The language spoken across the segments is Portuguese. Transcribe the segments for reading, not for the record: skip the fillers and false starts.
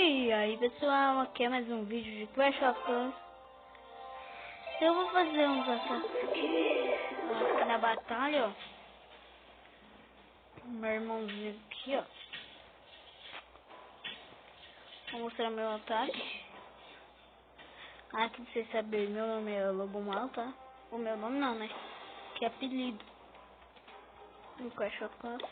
E aí pessoal, aqui é mais um vídeo de Clash of Clans. Eu vou fazer uns ataques aqui na batalha, ó. Meu irmãozinho aqui, ó. Vou mostrar meu ataque. Aqui pra vocês saberem, meu nome é Lobo Mal, tá? O meu nome não, né? Que é apelido no Clash of Clans.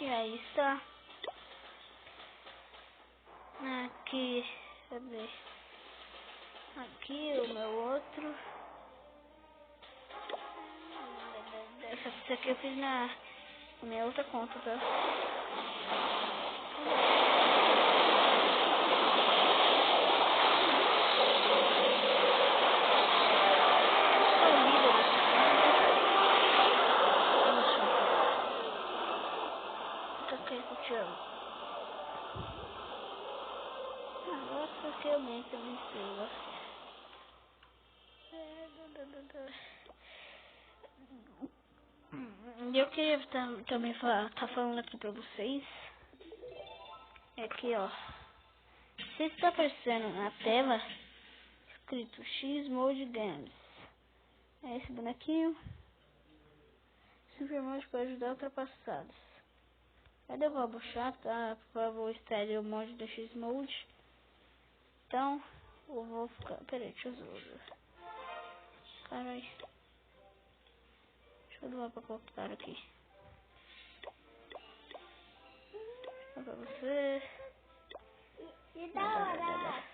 E aí está. Aqui, cadê? Aqui o meu outro. Essa aqui eu fiz na minha outra conta, tá? Nossa, que eu nem também sei. E eu queria também tá falando aqui pra vocês. É aqui, ó. Se está aparecendo na tela escrito X Mode Games. É esse bonequinho. Simplesmente para ajudar ultrapassados. Cadê o Robochá? Tá, por favor, instale o mod do X Mode. Então, eu vou ficar. Peraí, deixa eu usar. Carai. Deixa eu dar pra colocar aqui. Pra você. Deixa eu dar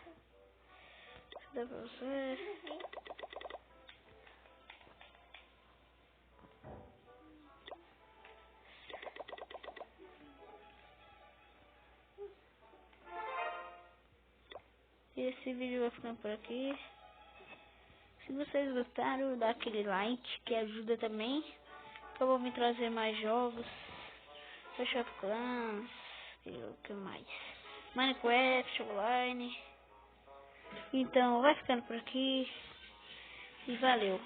pra você. E esse vídeo vai ficando por aqui. Se vocês gostaram, dá aquele like que ajuda também. Que eu vou me trazer mais jogos. Clash of Clans. E o que mais? Minecraft Online. Então vai ficando por aqui. E valeu.